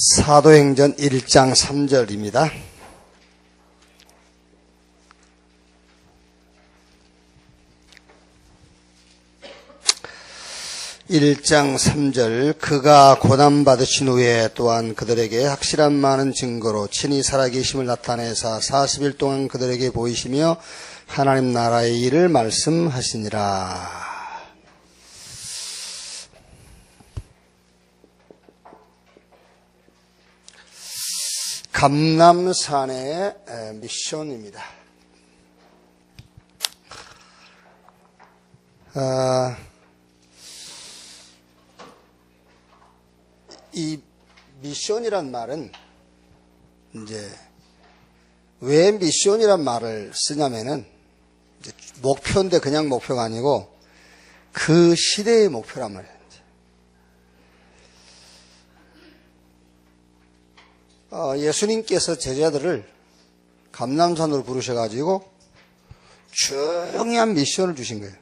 사도행전 1장 3절입니다. (1장 3절) 그가 고난받으신 후에 또한 그들에게 확실한 많은 증거로 친히 살아계심을 나타내사 40일 동안 그들에게 보이시며 하나님 나라의 일을 말씀하시니라. 감람산의 미션입니다. 이 미션이란 말은 이제 왜 미션이란 말을 쓰냐면은 이제 목표인데 그냥 목표가 아니고 그 시대의 목표란 말이에요. 예수님께서 제자들을 감람산으로 부르셔가지고 중요한 미션을 주신 거예요.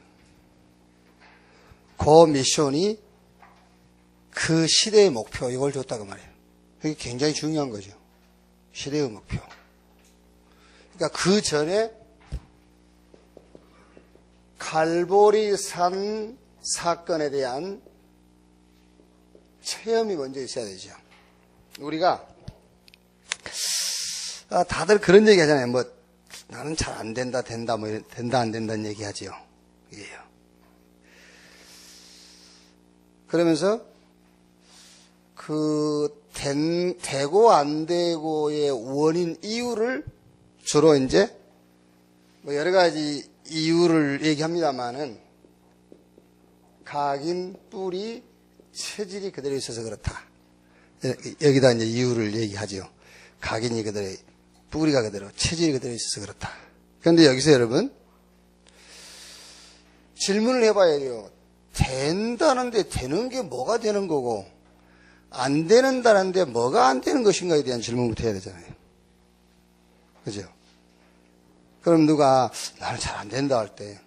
그 미션이 그 시대의 목표, 이걸 줬다고 말이에요. 그게 굉장히 중요한 거죠. 시대의 목표. 그러니까 그 전에 갈보리산 사건에 대한 체험이 먼저 있어야 되죠. 우리가 다들 그런 얘기 하잖아요. 뭐 나는 잘 안 된다, 된다, 뭐 된다, 안 된다는 얘기 하지요. 이게요. 그러면서 되고 안 되고의 원인 이유를 주로 이제 뭐 여러 가지 이유를 얘기합니다만은 각인, 뿌리, 체질이 그대로 있어서 그렇다. 여기다 이제 이유를 얘기하지요. 각인이 그대로, 뿌리가 그대로, 체질이 그대로 있어서 그렇다. 그런데 여기서 여러분 질문을 해봐야 돼요. 된다는데 되는 게 뭐가 되는 거고 안 되는다는데 뭐가 안 되는 것인가에 대한 질문부터 해야 되잖아요. 그죠? 그럼 누가 나는 잘 안 된다 할 때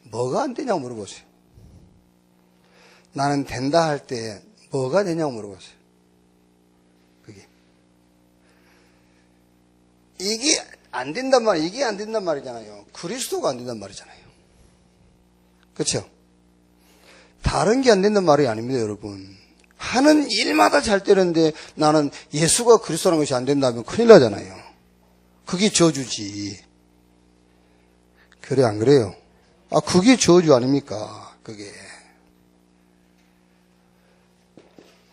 뭐가 안 되냐고 물어보세요. 나는 된다 할 때 뭐가 되냐고 물어보세요. 이게 안 된단 말이에요. 이게 안 된단 말이잖아요. 그리스도가 안 된단 말이잖아요. 그렇죠? 다른 게 안 된단 말이 아닙니다, 여러분. 하는 일마다 잘 되는데 나는 예수가 그리스도라는 것이 안 된다면 큰일 나잖아요. 그게 저주지. 그래, 안 그래요? 그게 저주 아닙니까? 그게.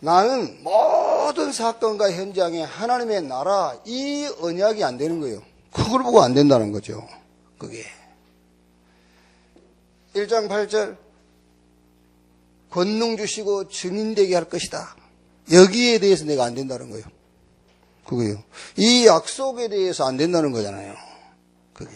나는 모든 사건과 현장에 하나님의 나라, 이 언약이 안 되는 거예요. 그걸 보고 안 된다는 거죠. 그게. 1장 8절. 권능 주시고 증인되게 할 것이다. 여기에 대해서 내가 안 된다는 거예요. 그거요. 이 약속에 대해서 안 된다는 거잖아요. 그게.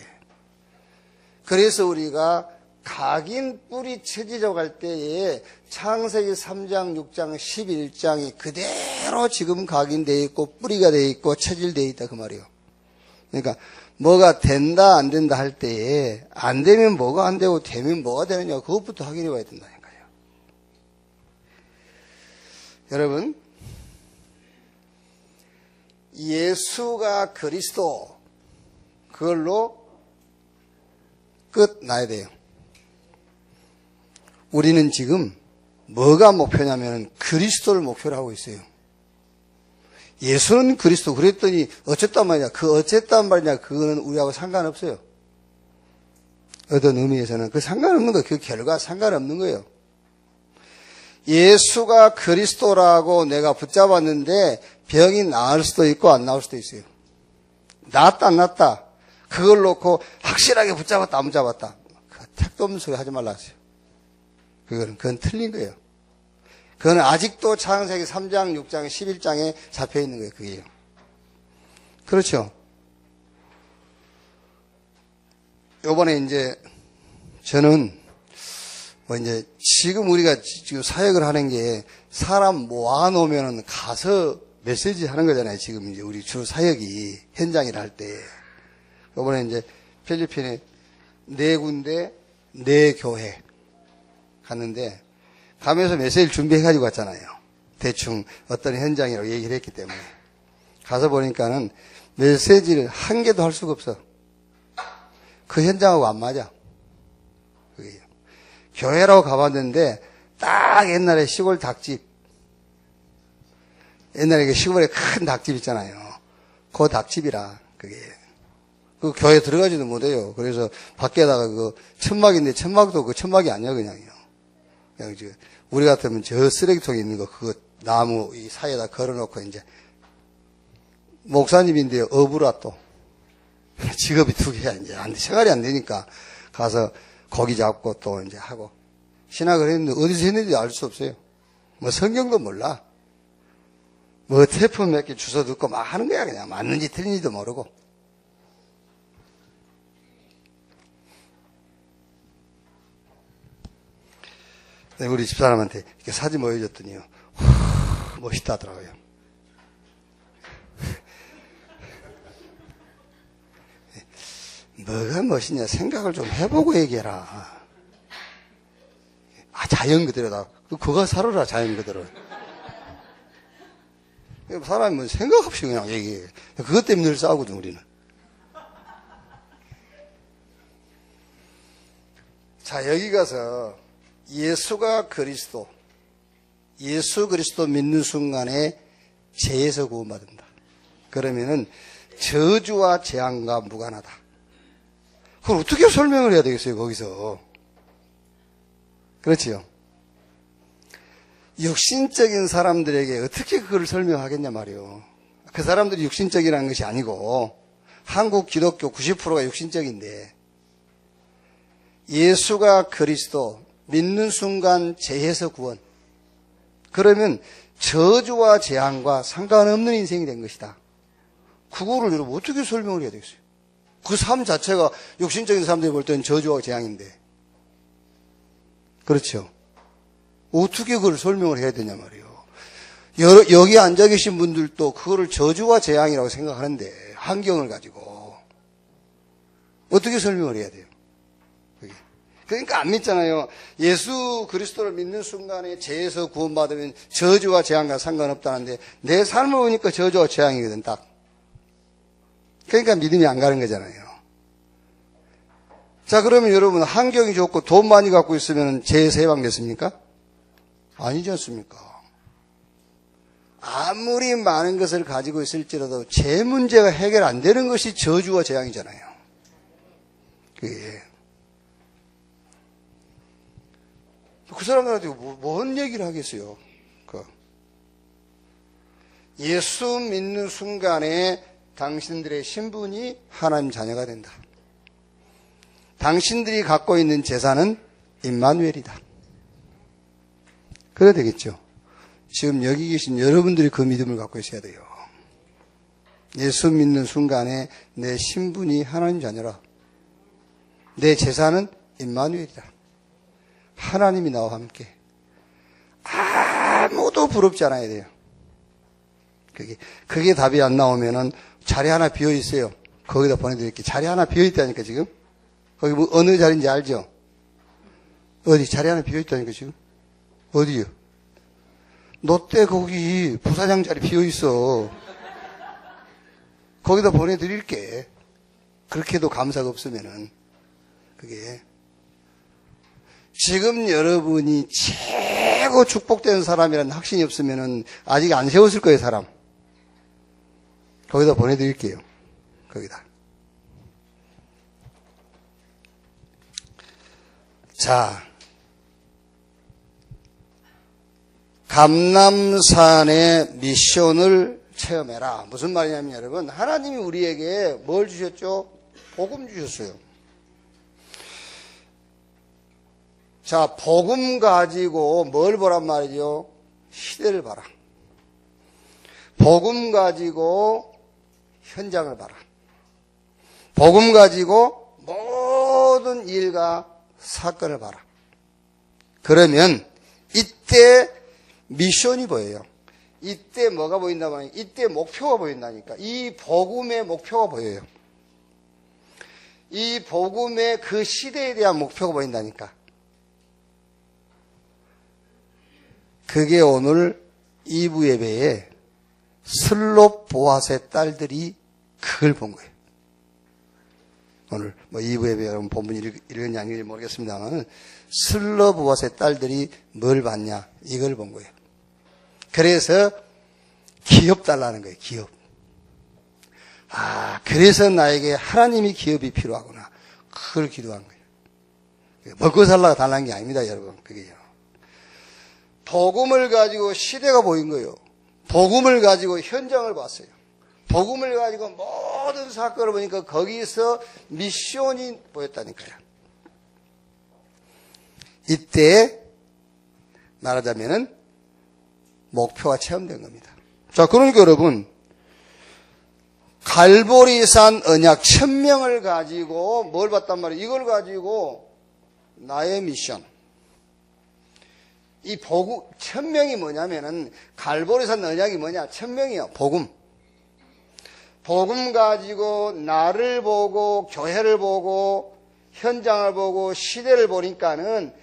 그래서 우리가 각인, 뿌리, 체질이라고 할 때에 창세기 3장, 6장, 11장이 그대로 지금 각인되어 있고 뿌리가 되어 있고 체질되어 있다 그 말이에요. 그러니까 뭐가 된다 안 된다 할 때에 안 되면 뭐가 안 되고 되면 뭐가 되느냐 그것부터 확인해 봐야 된다니까요. 여러분 예수가 그리스도 그걸로 끝 나야 돼요. 우리는 지금 뭐가 목표냐면 그리스도를 목표로 하고 있어요. 예수는 그리스도 그랬더니 어쨌단 말이냐. 그 어쨌단 말이냐 그거는 우리하고 상관없어요. 어떤 의미에서는 그 상관없는 거예요. 그 결과 상관없는 거예요. 예수가 그리스도라고 내가 붙잡았는데 병이 나을 수도 있고 안 나을 수도 있어요. 낫다 안 낫다 그걸 놓고 확실하게 붙잡았다 안 붙잡았다 그 택도 없는 소리 하지 말라 하세요. 그건 틀린 거예요. 그건 아직도 창세기 3장, 6장, 11장에 잡혀 있는 거예요. 그게요. 그렇죠. 요번에 이제 저는 뭐 이제 지금 우리가 지금 사역을 하는 게 사람 모아놓으면 가서 메시지 하는 거잖아요. 지금 이제 우리 주 사역이 현장이라 할 때. 요번에 이제 필리핀에 4군데 4교회 갔는데 가면서 메시지를 준비해가지고 왔잖아요. 대충 어떤 현장이라고 얘기를 했기 때문에 가서 보니까는 메시지를 한 개도 할 수가 없어. 그 현장하고 안 맞아. 그게요. 교회라고 가봤는데 딱 옛날에 시골 닭집, 옛날에 시골에 큰 닭집 있잖아요. 그 닭집이라 그게 그 교회 들어가지도 못해요. 그래서 밖에다가 그 천막인데 천막도 그 천막이 아니야 그냥요. 그냥 우리 같으면 저 쓰레기통에 있는 거 그거 나무 이 사이에다 걸어놓고 이제 목사님인데 어부라 또 직업이 두 개야 이제 생활이 안 되니까 가서 고기 잡고 또 이제 하고 신학을 했는데 어디서 했는지 알 수 없어요. 뭐 성경도 몰라. 뭐 태풍 몇 개 주워 듣고 막 하는 거야 그냥 맞는지 틀린지도 모르고. 우리 집사람한테 이렇게 사진 보여줬더니요. 멋있다 하더라고요. 뭐가 멋있냐 생각을 좀 해보고 얘기해라. 자연 그대로다. 그거 살아라 자연 그대로. 사람이 뭐 생각 없이 그냥 얘기해. 그것 때문에 늘 싸우거든 우리는. 자 여기 가서 예수가 그리스도, 예수 그리스도 믿는 순간에 죄에서 구원받는다. 그러면은 저주와 재앙과 무관하다. 그걸 어떻게 설명을 해야 되겠어요, 거기서. 그렇지요? 육신적인 사람들에게 어떻게 그걸 설명하겠냐 말이요. 그 사람들이 육신적이라는 것이 아니고 한국 기독교 90%가 육신적인데 예수가 그리스도, 믿는 순간 죄에서 구원. 그러면 저주와 재앙과 상관없는 인생이 된 것이다. 그거를 여러분 어떻게 설명을 해야 되겠어요? 그 삶 자체가 육신적인 사람들이 볼 때는 저주와 재앙인데. 그렇죠? 어떻게 그걸 설명을 해야 되냐 말이에요. 여기 앉아 계신 분들도 그거를 저주와 재앙이라고 생각하는데 환경을 가지고 어떻게 설명을 해야 돼요? 그러니까 안 믿잖아요. 예수 그리스도를 믿는 순간에 죄에서 구원받으면 저주와 재앙과 상관없다는데 내 삶을 보니까 저주와 재앙이거든 딱. 그러니까 믿음이 안 가는 거잖아요. 자 그러면 여러분 환경이 좋고 돈 많이 갖고 있으면 죄에서 해방됐습니까? 아니지 않습니까? 아무리 많은 것을 가지고 있을지라도 죄 문제가 해결 안 되는 것이 저주와 재앙이잖아요. 그게. 그 사람들한테 뭔 얘기를 하겠어요? 예수 믿는 순간에 당신들의 신분이 하나님 자녀가 된다. 당신들이 갖고 있는 재산은 임마누엘이다. 그래야 되겠죠. 지금 여기 계신 여러분들이 그 믿음을 갖고 있어야 돼요. 예수 믿는 순간에 내 신분이 하나님 자녀라. 내 재산은 임마누엘이다. 하나님이 나와 함께. 아무도 부럽지 않아야 돼요. 그게 답이 안 나오면은 자리 하나 비어 있어요. 거기다 보내드릴게요. 자리 하나 비어 있다니까 지금. 거기 뭐 어느 자리인지 알죠? 어디 자리 하나 비어 있다니까 지금. 어디요? 롯데 거기 부사장 자리 비어 있어. 거기다 보내드릴게. 그렇게도 감사가 없으면은 그게. 지금 여러분이 최고 축복된 사람이라는 확신이 없으면은 아직 안 세웠을 거예요, 사람. 거기다 보내드릴게요. 거기다. 자, 감람산의 미션을 체험해라. 무슨 말이냐면 여러분, 하나님이 우리에게 뭘 주셨죠? 복음 주셨어요. 자, 복음 가지고 뭘 보란 말이죠? 시대를 봐라. 복음 가지고 현장을 봐라. 복음 가지고 모든 일과 사건을 봐라. 그러면 이때 미션이 보여요. 이때 뭐가 보인다 말이에요? 이때 목표가 보인다니까. 이 복음의 목표가 보여요. 이 복음의 그 시대에 대한 목표가 보인다니까. 그게 오늘 2부 예배에 슬롭보앗의 딸들이 그걸 본 거예요. 오늘 2부 예배 여러분 본문 읽은 양인지 모르겠습니다만 슬롭보앗의 딸들이 뭘 봤냐 이걸 본 거예요. 그래서 기업 달라는 거예요. 기업. 그래서 나에게 하나님이 기업이 필요하구나. 그걸 기도한 거예요. 먹고 살라고 달라는 게 아닙니다, 여러분. 그게요. 복음을 가지고 시대가 보인 거예요. 복음을 가지고 현장을 봤어요. 복음을 가지고 모든 사건을 보니까 거기서 미션이 보였다니까요. 이때 말하자면은 목표가 체험된 겁니다. 자, 그러니까 여러분, 갈보리산 언약 1000명을 가지고 뭘 봤단 말이에요? 이걸 가지고 나의 미션. 이 복음, 1000명이 뭐냐면은, 갈보리산 언약이 뭐냐? 1000명이요. 복음. 복음 가지고 나를 보고, 교회를 보고, 현장을 보고, 시대를 보니까는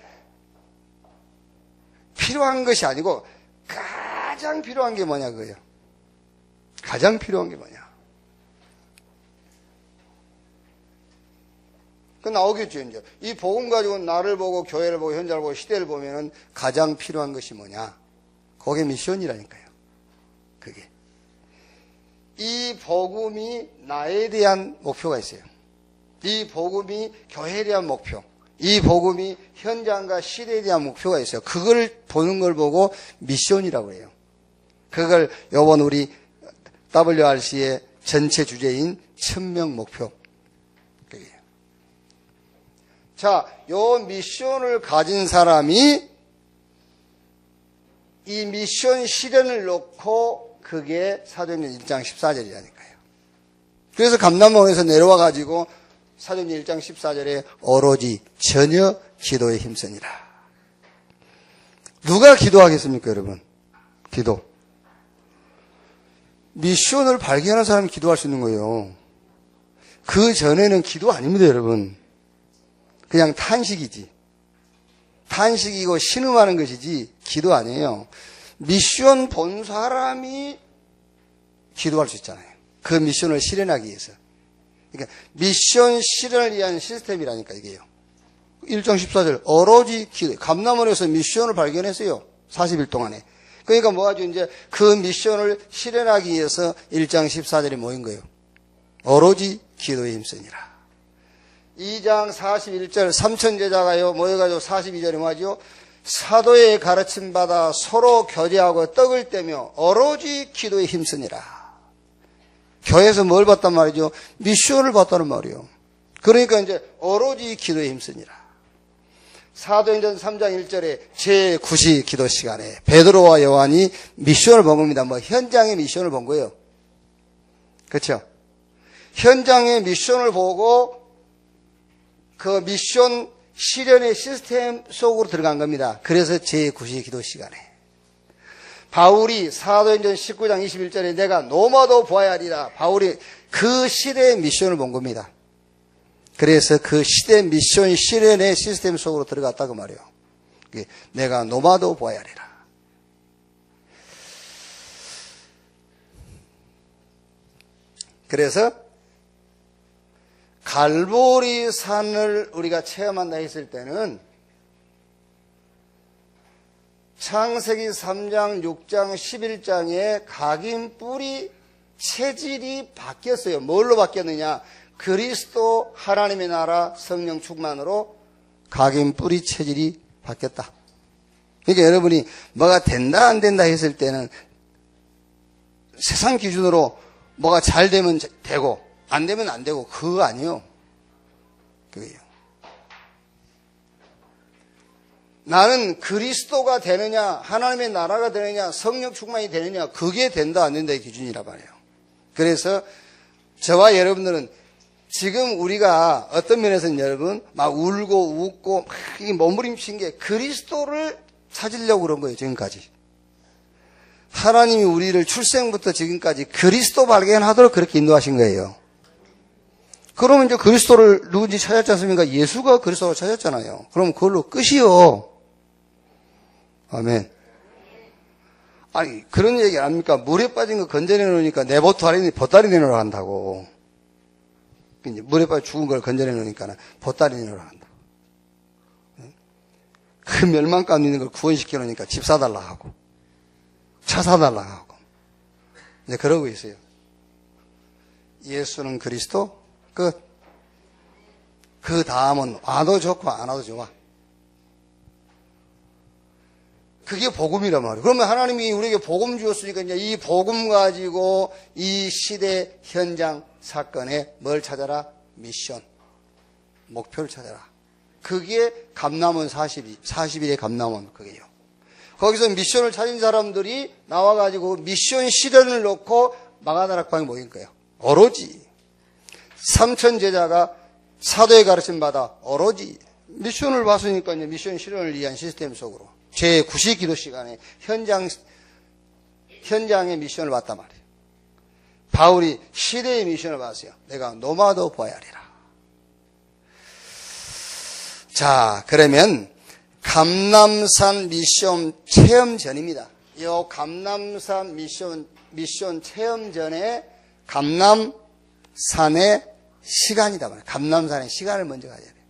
필요한 것이 아니고, 가장 필요한 게 뭐냐, 그거예요. 가장 필요한 게 뭐냐. 그 나오겠죠, 이제. 이 복음 가지고 나를 보고, 교회를 보고, 현장을 보고, 시대를 보면은 가장 필요한 것이 뭐냐. 그게 미션이라니까요. 그게. 이 복음이 나에 대한 목표가 있어요. 이 복음이 교회에 대한 목표. 이 복음이 현장과 시대에 대한 목표가 있어요. 그걸 보는 걸 보고 미션이라고 해요. 그걸 요번 우리 WRC의 전체 주제인 1000명 목표. 자, 요 미션을 가진 사람이 이 미션 실현을 놓고 그게 사도행전 1장 14절이라니까요. 그래서 감람원에서 내려와 가지고 사도행전 1장 14절에 오로지 전혀 기도에 힘쓰니라. 누가 기도하겠습니까, 여러분? 기도. 미션을 발견한 사람이 기도할 수 있는 거예요. 그 전에는 기도 아닙니다, 여러분. 그냥 탄식이지. 탄식이고 신음하는 것이지 기도 아니에요. 미션 본 사람이 기도할 수 있잖아요. 그 미션을 실현하기 위해서. 그러니까 미션 실현을 위한 시스템이라니까 이게요. 1장 14절 오로지 기도. 감람원에서 미션을 발견했어요. 40일 동안에. 그러니까 뭐하죠? 이제 그 미션을 실현하기 위해서 1장 14절에 모인 거예요. 오로지 기도에 힘쓰니라. 2장 41절 3천 제자가요 모여가지고 42절에 뭐하죠? 사도의 가르침 받아 서로 교제하고 떡을 떼며 오로지 기도에 힘쓰니라. 교회에서 뭘 봤단 말이죠? 미션을 봤다는 말이에요. 그러니까 이제 오로지 기도에 힘쓰니라. 사도행전 3장 1절에 제9시 기도 시간에 베드로와 요한이 미션을 본 겁니다. 뭐 현장의 미션을 본 거예요. 그렇죠? 현장의 미션을 보고 그 미션 실현의 시스템 속으로 들어간 겁니다. 그래서 제9시 기도 시간에 바울이 사도행전 19장 21절에 내가 노마도 보아야 하리라. 바울이 그 시대의 미션을 본 겁니다. 그래서 그 시대 미션 실현의 시스템 속으로 들어갔다고 말이에요. 내가 노마도 보아야 하리라. 그래서 갈보리 산을 우리가 체험한다 했을 때는 창세기 3장, 6장, 11장에 각인 뿌리 체질이 바뀌었어요. 뭘로 바뀌었느냐? 그리스도 하나님의 나라 성령 충만으로 각인 뿌리 체질이 바뀌었다. 그러니까 여러분이 뭐가 된다 안 된다 했을 때는 세상 기준으로 뭐가 잘 되면 되고 안 되면 안 되고 그거 아니에요. 그게요. 나는 그리스도가 되느냐 하나님의 나라가 되느냐 성령 충만이 되느냐 그게 된다 안 된다의 기준이라 말이에요. 그래서 저와 여러분들은 지금 우리가 어떤 면에서는 여러분 막 울고 웃고 막 몸부림친 게 그리스도를 찾으려고 그런 거예요. 지금까지 하나님이 우리를 출생부터 지금까지 그리스도 발견하도록 그렇게 인도하신 거예요. 그러면 이제 그리스도를 누군지 찾았지 않습니까? 예수가 그리스도를 찾았잖아요. 그럼 그걸로 끝이요. 아멘. 아니, 그런 얘기 아닙니까? 물에 빠진 거 건져내 놓으니까 내 보따리 내놓으러 간다고. 이제 물에 빠져 죽은 걸 건져내 놓으니까 보따리 내놓으러 간다. 그 멸망감 있는 걸 구원시켜 놓으니까 집 사달라 하고, 차 사달라 하고. 이제 그러고 있어요. 예수는 그리스도 끝. 그 다음은 와도 좋고 안 와도 좋아. 그게 복음이란 말이에요. 그러면 하나님이 우리에게 복음 주었으니까 이제 이 복음 가지고 이 시대 현장 사건에 뭘 찾아라? 미션. 목표를 찾아라. 그게 감남원 40일의 감남원 그게요. 거기서 미션을 찾은 사람들이 나와가지고 미션 실현을 놓고 마가다락방에 모인 거예요. 오로지. 3천 제자가 사도의 가르침 받아 오로지 미션을 봤으니까 이제 미션 실현을 위한 시스템 속으로 제9시 기도 시간에 현장의 미션을 봤단 말이에요. 바울이 시대의 미션을 봤어요. 내가 노마도 보아야 하리라. 자, 그러면 감남산 미션 체험 전입니다. 이 감남산 미션 체험 전에 감남산의 시간이다 말이에요. 감남산의 시간을 먼저 가져야 돼요.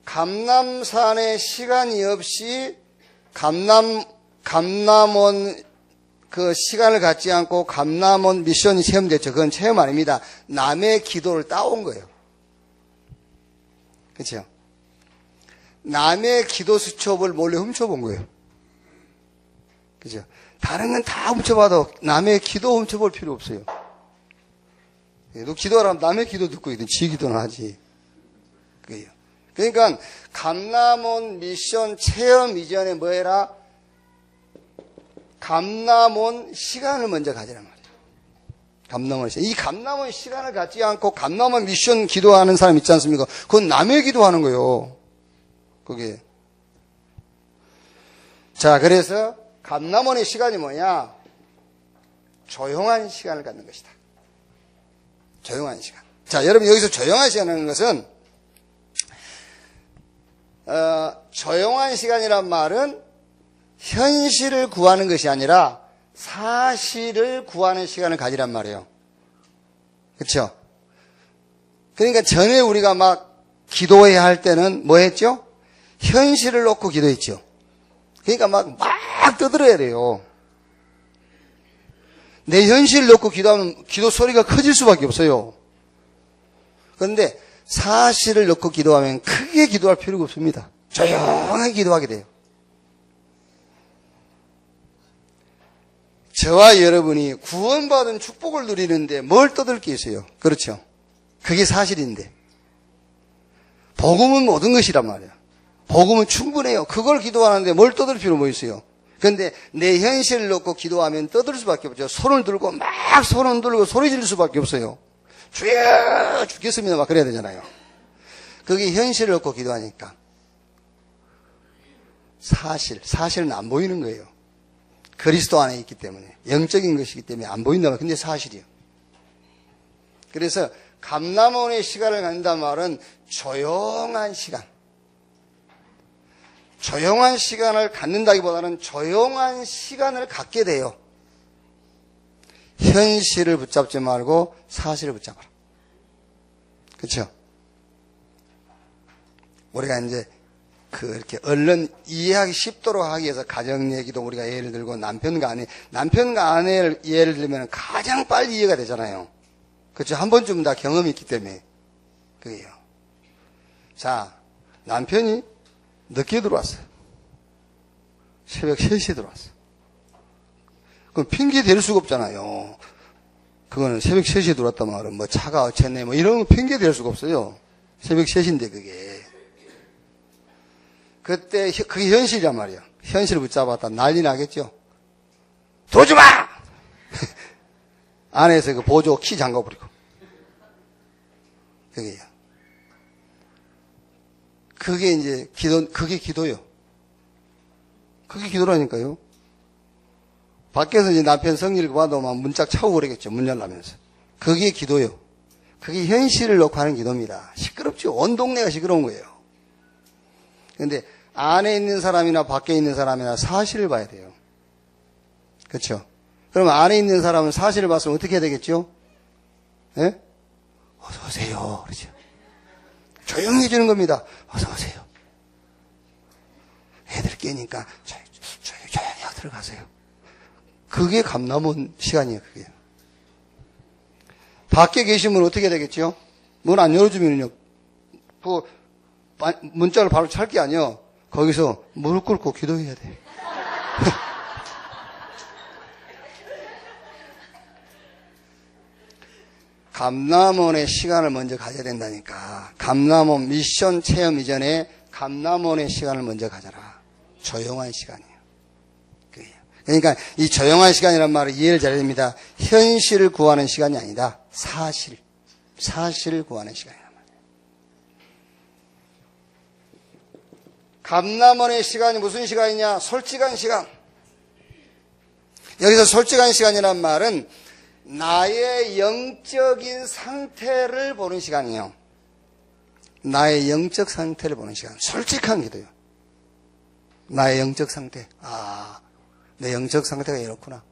감남산의 시간이 없이 감남원 그 시간을 갖지 않고 감남원 미션이 체험됐죠. 그건 체험 아닙니다. 남의 기도를 따온 거예요. 그렇죠? 남의 기도 수첩을 몰래 훔쳐본 거예요. 그렇죠? 다른 건 다 훔쳐봐도 남의 기도 훔쳐볼 필요 없어요. 너 기도하라면 남의 기도 듣고 있든 지 기도는 하지. 그게요. 그러니까 감남원 미션 체험 이전에 뭐 해라? 감남원 시간을 먼저 가지란 말이에요. 감남원 시간. 이 감남원 시간을 갖지 않고 감남원 미션 기도하는 사람 있지 않습니까? 그건 남의 기도하는 거예요. 그게. 자, 그래서 감남원의 시간이 뭐냐? 조용한 시간을 갖는 것이다. 조용한 시간. 자, 여러분 여기서 조용한 시간이라는 것은 조용한 시간이란 말은 현실을 구하는 것이 아니라 사실을 구하는 시간을 가지란 말이에요. 그렇죠? 그러니까 전에 우리가 막 기도해야 할 때는 뭐 했죠? 현실을 놓고 기도했죠. 그러니까 막 떠들어야 돼요. 내 현실을 놓고 기도하면 기도 소리가 커질 수밖에 없어요. 그런데 사실을 놓고 기도하면 크게 기도할 필요가 없습니다. 조용하게 기도하게 돼요. 저와 여러분이 구원받은 축복을 누리는데 뭘 떠들 게 있어요? 그렇죠? 그게 사실인데. 복음은 모든 것이란 말이에요. 복음은 충분해요. 그걸 기도하는데 뭘 떠들 필요 뭐 있어요? 그런데 내 현실을 놓고 기도하면 떠들 수밖에 없죠. 손을 들고 막 손을 들고 소리 지를 수밖에 없어요. 주여 죽겠습니다 막 그래야 되잖아요. 그게 현실을 놓고 기도하니까 사실은 안 보이는 거예요. 그리스도 안에 있기 때문에 영적인 것이기 때문에 안 보인다 말이에요. 근데 사실이에요. 그래서 감남원의 시간을 갖는다는 말은 조용한 시간. 조용한 시간을 갖는다기보다는 조용한 시간을 갖게 돼요. 현실을 붙잡지 말고 사실을 붙잡아라. 그렇죠? 우리가 이제 이렇게 얼른 이해하기 쉽도록 하기 위해서 가정 얘기도 우리가 예를 들고 남편과 아내를 예를 들면 가장 빨리 이해가 되잖아요. 그렇죠? 한 번쯤 다 경험이 있기 때문에 그게요. 자, 남편이 늦게 들어왔어요. 새벽 3시에 들어왔어요. 그럼 핑계 댈 수가 없잖아요. 그거는 새벽 3시에 들어왔단 말은 뭐 차가 어쨌네 뭐 이런 거 핑계 댈 수가 없어요. 새벽 3시인데 그게. 그때 그게 현실이란 말이에요. 현실을 붙잡았다 난리 나겠죠. 들어오지 마! 안에서 그 보조 키 잠가버리고. 그게요. 그게 이제 그게 기도요. 그게 기도라니까요. 밖에서 이제 남편 성질 봐도 막 문짝 차고 그러겠죠. 문 열라면서. 그게 기도요. 그게 현실을 놓고 하는 기도입니다. 시끄럽죠. 온 동네가 시끄러운 거예요. 그런데 안에 있는 사람이나 밖에 있는 사람이나 사실을 봐야 돼요. 그렇죠? 그럼 안에 있는 사람은 사실을 봤으면 어떻게 해야 되겠죠? 예? 어서 오세요. 그렇죠? 조용히 해주는 겁니다. 어서 오세요. 애들 깨니까 조용히 하고 들어가세요. 그게 감남원 시간이에요. 그게. 밖에 계시면 어떻게 해야 되겠죠? 문 안 열어주면요. 그 문자를 바로 찰 게 아니에요. 거기서 무릎 꿇고 기도해야 돼. 감남원의 시간을 먼저 가져야 된다니까. 감남원 미션 체험 이전에 감남원의 시간을 먼저 가져라. 조용한 시간이에요. 그러니까 이 조용한 시간이란 말을 이해를 잘해야 됩니다. 현실을 구하는 시간이 아니다. 사실을 구하는 시간이란 말이에요. 감남원의 시간이 무슨 시간이냐? 솔직한 시간. 여기서 솔직한 시간이란 말은 나의 영적인 상태를 보는 시간이에요. 나의 영적 상태를 보는 시간. 솔직한 기도요. 나의 영적 상태. 내 영적 상태가 이렇구나.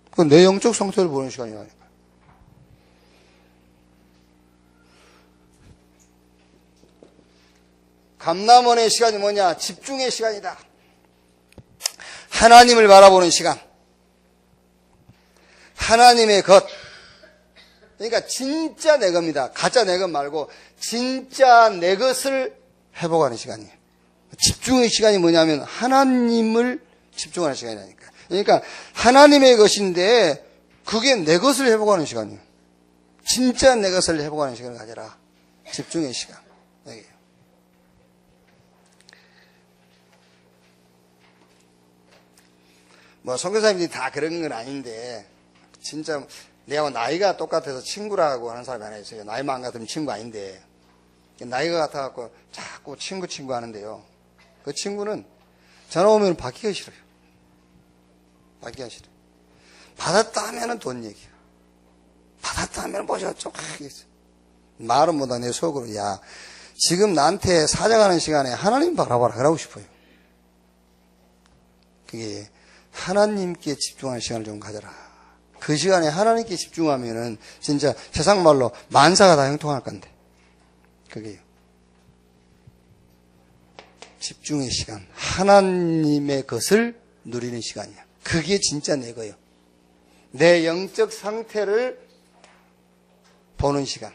그건 내 영적 상태를 보는 시간이라니까. 감남원의 시간이 뭐냐? 집중의 시간이다. 하나님을 바라보는 시간. 하나님의 것. 그러니까 진짜 내 겁니다. 가짜 내 것 말고 진짜 내 것을 회복하는 시간이에요. 집중의 시간이 뭐냐면 하나님을 집중하는 시간이라니까. 그러니까 하나님의 것인데 그게 내 것을 회복하는 시간이에요. 진짜 내 것을 회복하는 시간을 가져라. 집중의 시간. 여기에요. 뭐 선교사님들이 다 그런 건 아닌데 진짜 내가 나이가 똑같아서 친구라고 하는 사람이 하나 있어요. 나이만 같으면 친구 아닌데 나이가 같아갖고 자꾸 친구 하는데요. 그 친구는 전화 오면 받기가 싫어요. 받기가 싫어요. 받았다 하면은 돈 얘기야. 받았다 하면 뭐죠? 좀 하겠어. 말은 못하 내 속으로 야 지금 나한테 사정하는 시간에 하나님 바라봐라 그러고 싶어요. 그게 하나님께 집중하는 시간을 좀 가져라. 그 시간에 하나님께 집중하면은 진짜 세상 말로 만사가 다 형통할 건데. 그게요. 집중의 시간. 하나님의 것을 누리는 시간이야. 그게 진짜 내 거예요. 내 영적 상태를 보는 시간.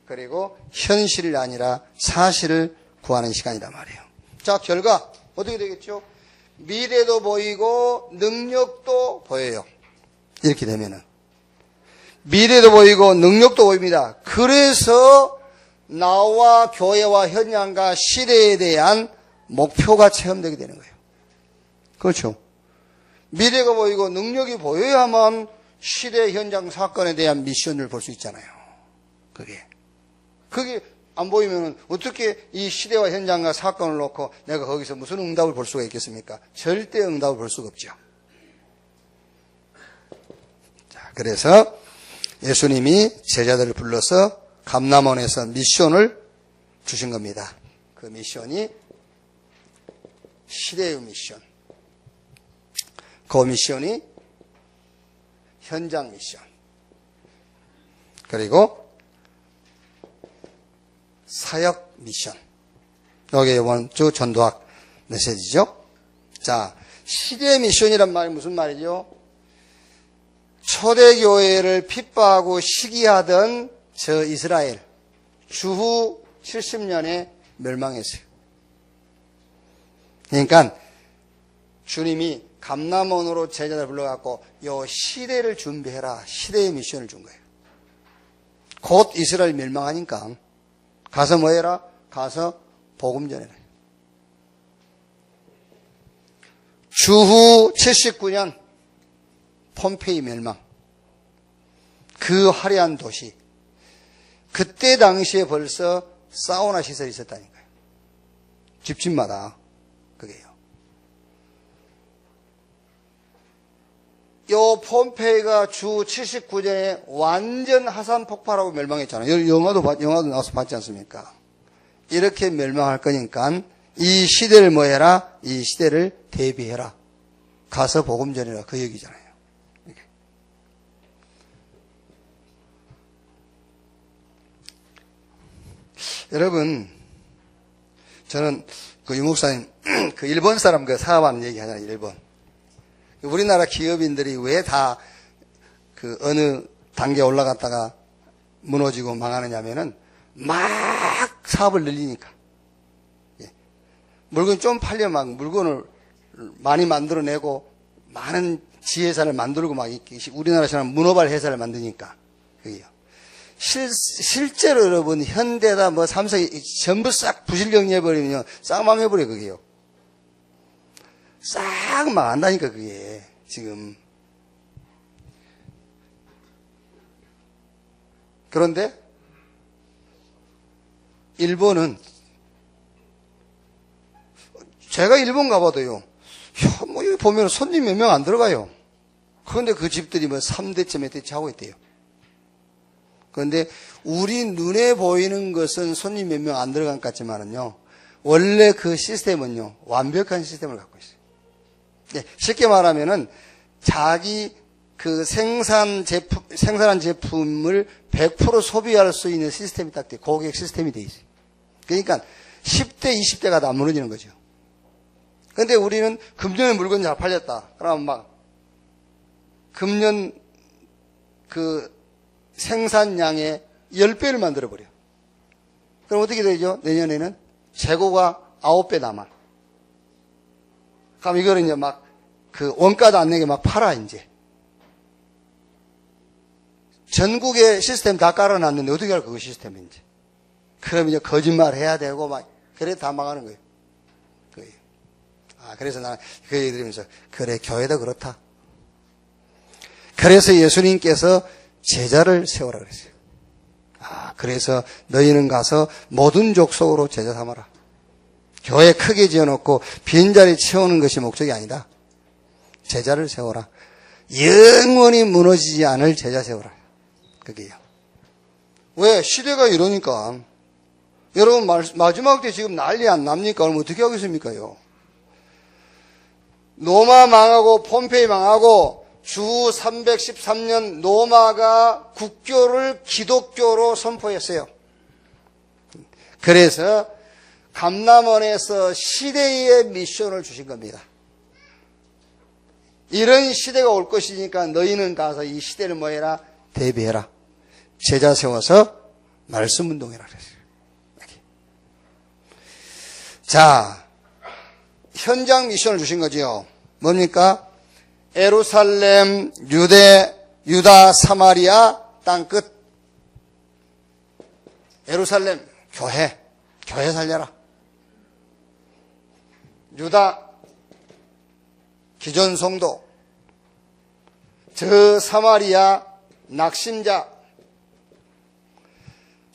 그리고 현실이 아니라 사실을 구하는 시간이란 말이에요. 자, 결과 어떻게 되겠죠? 미래도 보이고 능력도 보여요. 이렇게 되면은 미래도 보이고 능력도 보입니다. 그래서 나와 교회와 현장과 시대에 대한 목표가 체험되게 되는 거예요. 그렇죠? 미래가 보이고 능력이 보여야만 시대 현장 사건에 대한 미션을 볼 수 있잖아요. 그게 안 보이면 어떻게 이 시대와 현장과 사건을 놓고 내가 거기서 무슨 응답을 볼 수가 있겠습니까? 절대 응답을 볼 수가 없죠. 자, 그래서 예수님이 제자들을 불러서 감람원에서 미션을 주신 겁니다. 그 미션이 시대의 미션. 그 미션이 현장 미션. 그리고 사역 미션. 여기 이번 주 전도학 메시지죠. 자, 시대 미션이란 말이 무슨 말이죠? 초대교회를 핍박하고 시기하던 저 이스라엘 주후 70년에 멸망했어요. 그러니까 주님이 감람원으로 제자들 불러갖고 요 시대를 준비해라. 시대의 미션을 준 거예요. 곧 이스라엘 멸망하니까 가서 뭐 해라? 가서 복음 전해라. 주후 79년 폼페이 멸망. 그 화려한 도시. 그때 당시에 벌써 사우나 시설이 있었다니까요. 집집마다. 그게요. 요 폼페이가 주 79년에 완전 화산 폭발하고 멸망했잖아요. 영화도 나와서 봤지 않습니까? 이렇게 멸망할 거니까 이 시대를 뭐 해라? 이 시대를 대비해라. 가서 복음 전해라. 그 얘기잖아요. 여러분, 저는 그 유목사님, 그 일본 사람 그 사업하는 얘기 하잖아요, 일본. 우리나라 기업인들이 왜 다 그 어느 단계 올라갔다가 무너지고 망하느냐면은 막 사업을 늘리니까. 예. 물건이 좀 팔려 막 물건을 많이 만들어내고 많은 지회사를 만들고 막 우리나라처럼 문어발 회사를 만드니까. 그게요. 실제로 여러분, 현대다, 뭐, 삼성이 전부 싹 부실경리해버리면요, 싹 망해버려요, 그게요. 싹 망한다니까, 그게, 지금. 그런데, 일본은, 제가 일본 가봐도요, 뭐, 여기 보면 손님 몇 명 안 들어가요. 그런데 그 집들이 뭐, 3대째 몇 대째 하고 있대요. 그런데 우리 눈에 보이는 것은 손님 몇 명 안 들어간 것 같지만은요, 원래 그 시스템은요, 완벽한 시스템을 갖고 있어요. 네, 쉽게 말하면은 자기 그 생산한 제품을 100% 소비할 수 있는 시스템이 딱 돼, 고객 시스템이 돼 있어요. 그러니까 10대, 20대가 다 무너지는 거죠. 그런데 우리는 금년에 물건 잘 팔렸다. 그러면 막 금년 그 생산량의 10배를 만들어버려. 그럼 어떻게 되죠? 내년에는 재고가 9배 남아. 그럼 이거를 이제 막 그 원가도 안 내게 막 팔아, 이제. 전국에 시스템 다 깔아놨는데 어떻게 할 그 시스템인지. 그럼 이제 거짓말 해야 되고 막, 그래 다 망하는 거예요. 그래요. 그래서 나는 그 얘기 들으면서, 그래, 교회도 그렇다. 그래서 예수님께서 제자를 세우라 그랬어요. 그래서 너희는 가서 모든 족속으로 제자 삼아라. 교회 크게 지어놓고 빈자리 채우는 것이 목적이 아니다. 제자를 세워라. 영원히 무너지지 않을 제자 세워라. 그게요. 왜? 시대가 이러니까. 여러분, 마지막 때 지금 난리 안 납니까? 그럼 어떻게 하겠습니까요? 로마 망하고 폼페이 망하고 주 313년 로마가 국교를 기독교로 선포했어요. 그래서 감람원에서 시대의 미션을 주신 겁니다. 이런 시대가 올 것이니까 너희는 가서 이 시대를 뭐 해라? 대비해라. 제자 세워서 말씀 운동해라 그랬어요. 자, 현장 미션을 주신 거지요. 뭡니까? 예루살렘, 유다, 사마리아, 땅끝. 예루살렘, 교회 살려라. 유다, 기존 성도. 저 사마리아, 낙심자.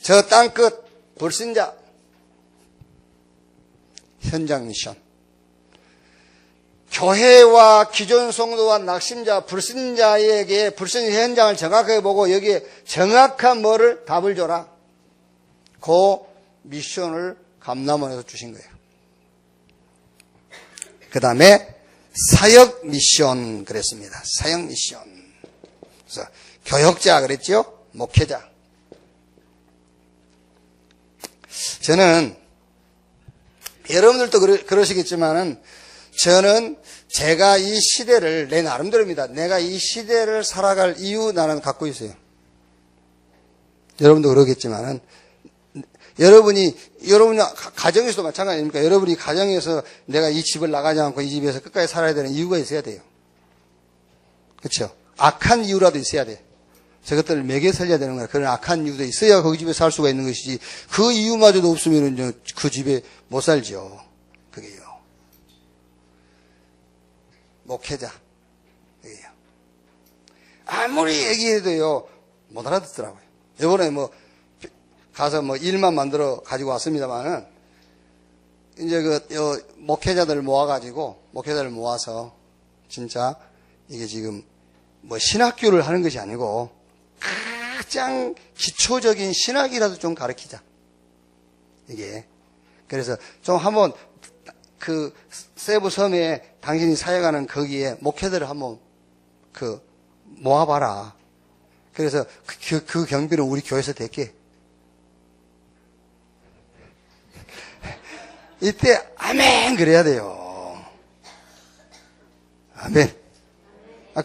저 땅끝, 불신자. 현장 미션. 교회와 기존 성도와 낙심자, 불신자에게 불신 현장을 정확하게 보고 여기에 정확한 뭐를 답을 줘라. 그 미션을 감람원에서 주신 거예요. 그 다음에 사역 미션 그랬습니다. 사역 미션. 그래서 교역자 그랬죠? 목회자. 저는 여러분들도 그러시겠지만은 저는 제가 이 시대를 내 나름대로입니다. 내가 이 시대를 살아갈 이유 나는 갖고 있어요. 여러분도 그러겠지만은 여러분이 가정에서도 마찬가지 아닙니까? 여러분이 가정에서 내가 이 집을 나가지 않고 이 집에서 끝까지 살아야 되는 이유가 있어야 돼요. 그렇죠? 악한 이유라도 있어야 돼. 저것들을 먹여 살려야 되는 거야. 그런 악한 이유도 있어야 그 집에 살 수가 있는 것이지. 그 이유마저도 없으면 그 집에 못 살죠. 그게요. 목회자. 그게요. 아무리 얘기해도요, 못 알아듣더라고요. 이번에 가서 일만 만들어 가지고 왔습니다만은, 이제 목회자들을 모아서, 진짜, 이게 지금, 신학교를 하는 것이 아니고, 가장 기초적인 신학이라도 좀 가르치자. 이게. 그래서 좀 한번 그 세부 섬에 당신이 사역하는 거기에 목회들을 한번 모아봐라. 그래서 그 경비는 우리 교회에서 될게. 이때 아멘 그래야 돼요. 아멘.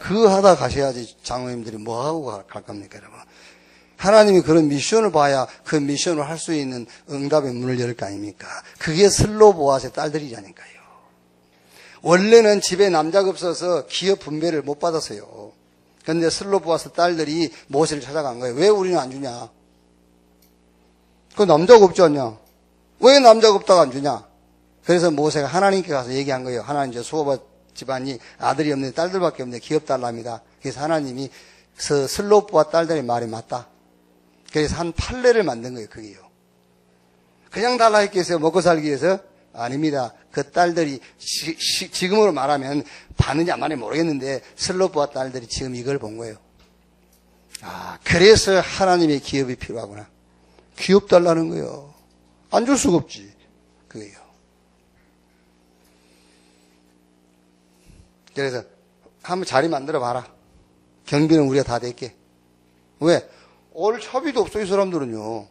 그거 하다 가셔야지 장로님들이 뭐하고 갈 겁니까, 여러분? 하나님이 그런 미션을 봐야 그 미션을 할 수 있는 응답의 문을 열 거 아닙니까? 그게 슬로보아스의 딸들이라니까요. 원래는 집에 남자가 없어서 기업 분배를 못 받았어요. 그런데 슬로보아스 딸들이 모세를 찾아간 거예요. 왜 우리는 안 주냐? 그 남자가 없지 않냐? 왜 남자가 없다고 안 주냐? 그래서 모세가 하나님께 가서 얘기한 거예요. 하나님, 저 수호바 집안이 아들이 없는데 딸들밖에 없는데 기업 달랍니다. 그래서 하나님이 슬로보아 딸들의 말이 맞다. 그래서 한 판례를 만든 거예요, 그게요. 그냥 달라 했겠어요, 먹고 살기 위해서? 아닙니다. 그 딸들이, 지금으로 말하면, 봤는지 안 봤는지 모르겠는데, 슬로보아 딸들이 지금 이걸 본 거예요. 그래서 하나님의 기업이 필요하구나. 기업 달라는 거예요. 안 줄 수가 없지. 그게요. 그래서, 한번 자리 만들어 봐라. 경비는 우리가 다 낼게. 왜? 올 차비도 없어, 이 사람들은요.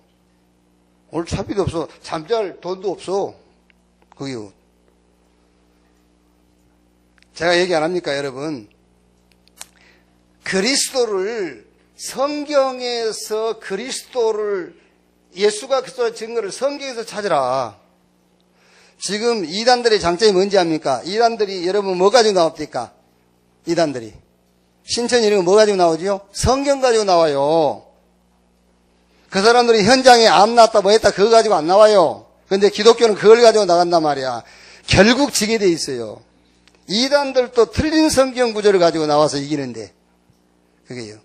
올 차비도 없어. 잠잘 돈도 없어. 그게요. 제가 얘기 안 합니까, 여러분? 그리스도를, 성경에서 그리스도를, 예수가 그리스도의 증거를 성경에서 찾으라. 지금 이단들의 장점이 뭔지 압니까? 이단들이 여러분 뭐 가지고 나옵니까? 이단들이. 신천이 이런 거 뭐 가지고 나오지요? 성경 가지고 나와요. 그 사람들이 현장에 암 났다 뭐 했다 그거 가지고 안 나와요. 근데 기독교는 그걸 가지고 나간단 말이야. 결국 지게 돼 있어요. 이단들도 틀린 성경 구절을 가지고 나와서 이기는데 그게요.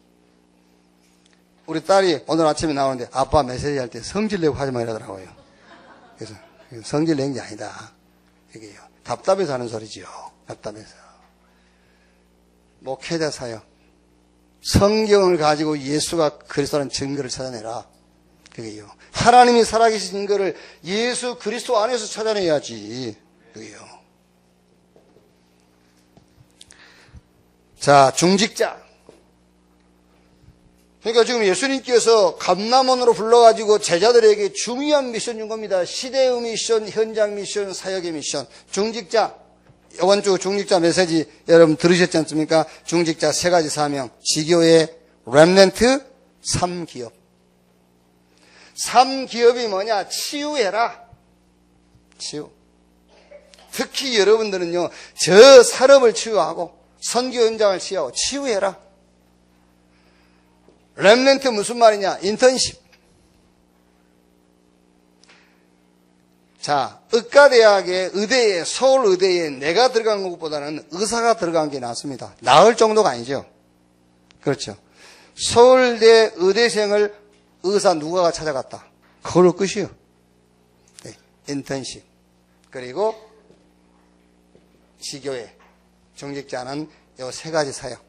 우리 딸이 오늘 아침에 나오는데 아빠 메시지 할 때 성질 내고 하지 마 이러더라고요. 그래서 성질 낸 게 아니다. 그게요. 답답해서 하는 소리지요. 답답해서. 목회자 사역. 성경을 가지고 예수가 그리스도라는 증거를 찾아내라. 그게요. 하나님이 살아계신 증거를 예수 그리스도 안에서 찾아내야지. 그게요. 자, 중직자. 그러니까 지금 예수님께서 감람원으로 불러가지고 제자들에게 중요한 미션 준 겁니다. 시대의 미션, 현장 미션, 사역의 미션. 중직자. 이번 주 중직자 메시지 여러분 들으셨지 않습니까? 중직자 세 가지 사명. 지교의 렘넌트 3기업. 3기업이 뭐냐? 치유해라. 치유. 특히 여러분들은요, 저 산업을 치유하고, 선교 현장을 치유하고, 치유해라. 렘넌트 무슨 말이냐? 인턴십. 자, 의과대학의 의대에, 서울의대에 내가 들어간 것보다는 의사가 들어간 게 낫습니다. 나을 정도가 아니죠. 그렇죠. 서울대 의대생을 의사 누가가 찾아갔다. 그걸로 끝이요. 네, 인턴십. 그리고 지교회, 중직자는 요 세 가지 사역.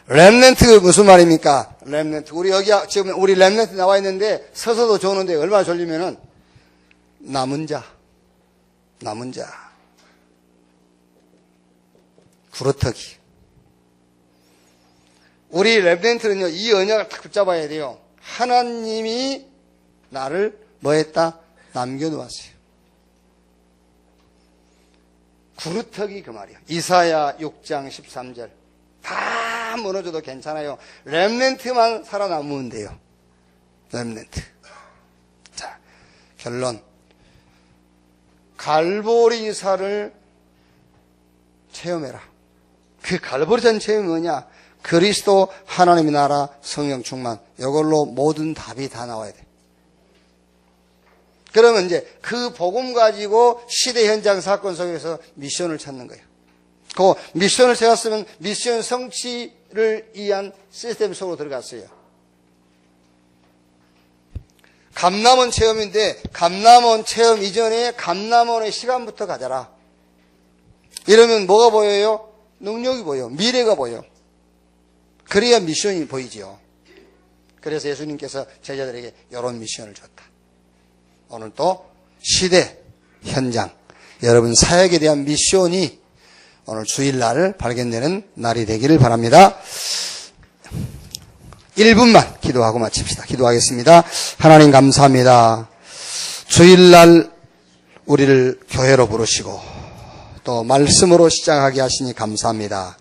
렘넌트 무슨 말입니까? 렘넌트. 우리 여기 지금 우리 렘넌트 나와 있는데 서서도 좋은데 얼마나 졸리면은 남은 자. 구루터기. 우리 렘넌트는요, 이 언약을 딱 붙잡아야 돼요. 하나님이 나를 뭐 했다? 남겨놓았어요. 구루터기 그 말이에요. 이사야 6장 13절. 다 무너져도 괜찮아요. 렘넌트만 살아남으면 돼요. 렘넌트. 자, 결론. 갈보리사를 체험해라. 그 갈보리산 체험이 뭐냐? 그리스도, 하나님의 나라, 성령 충만. 이걸로 모든 답이 다 나와야 돼. 그러면 이제 그 복음 가지고 시대 현장 사건 속에서 미션을 찾는 거예요. 그 미션을 세웠으면 미션 성취를 위한 시스템 속으로 들어갔어요. 감람원 체험인데 감람원 체험 이전에 감람원의 시간부터 가져라. 이러면 뭐가 보여요? 능력이 보여. 미래가 보여. 그래야 미션이 보이지요. 그래서 예수님께서 제자들에게 이런 미션을 줬다. 오늘 또 시대, 현장, 여러분 사역에 대한 미션이 오늘 주일날 발견되는 날이 되기를 바랍니다. 1분만 기도하고 마칩시다. 기도하겠습니다. 하나님 감사합니다. 주일날 우리를 교회로 부르시고 또 말씀으로 시작하게 하시니 감사합니다.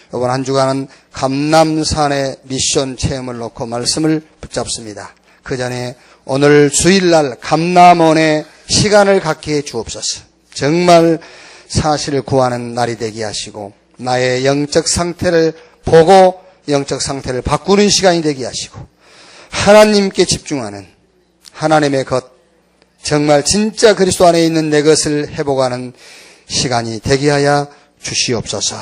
이번 한 주간은 감남산의 미션 체험을 놓고 말씀을 붙잡습니다. 그 전에 오늘 주일날 감남원의 시간을 갖게 해 주옵소서. 정말 사실을 구하는 날이 되게 하시고 나의 영적 상태를 보고 영적 상태를 바꾸는 시간이 되게 하시고 하나님께 집중하는 하나님의 것, 정말 진짜 그리스도 안에 있는 내 것을 회복하는 시간이 되게 하여 주시옵소서.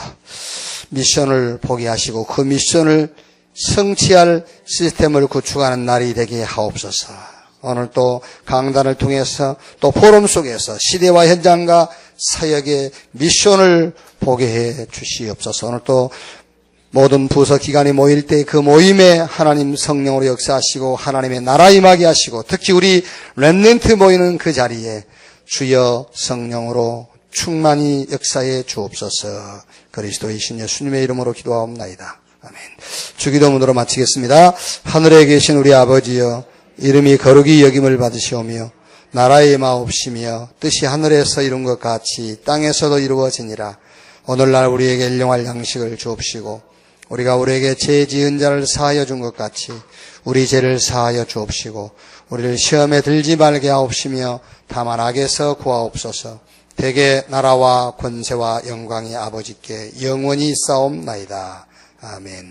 미션을 보게 하시고 그 미션을 성취할 시스템을 구축하는 날이 되게 하옵소서. 오늘 또 강단을 통해서 또 포럼 속에서 시대와 현장과 사역의 미션을 보게 해 주시옵소서. 오늘 또 모든 부서 기관이 모일 때 그 모임에 하나님 성령으로 역사하시고 하나님의 나라 임하게 하시고 특히 우리 렘넌트 모이는 그 자리에 주여 성령으로 충만히 역사해 주옵소서. 그리스도이신 예수님의 이름으로 기도하옵나이다. 아멘. 주기도문으로 마치겠습니다. 하늘에 계신 우리 아버지여, 이름이 거룩히 여김을 받으시오며 나라의 임하옵시며 뜻이 하늘에서 이룬 것 같이 땅에서도 이루어지니라. 오늘날 우리에게 일용할 양식을 주옵시고 우리가 우리에게 죄 지은 자를 사하여 준 것 같이 우리 죄를 사하여 주옵시고 우리를 시험에 들지 말게 하옵시며 다만 악에서 구하옵소서. 대개 나라와 권세와 영광이 아버지께 영원히 있사옵나이다. 아멘.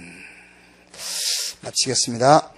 마치겠습니다.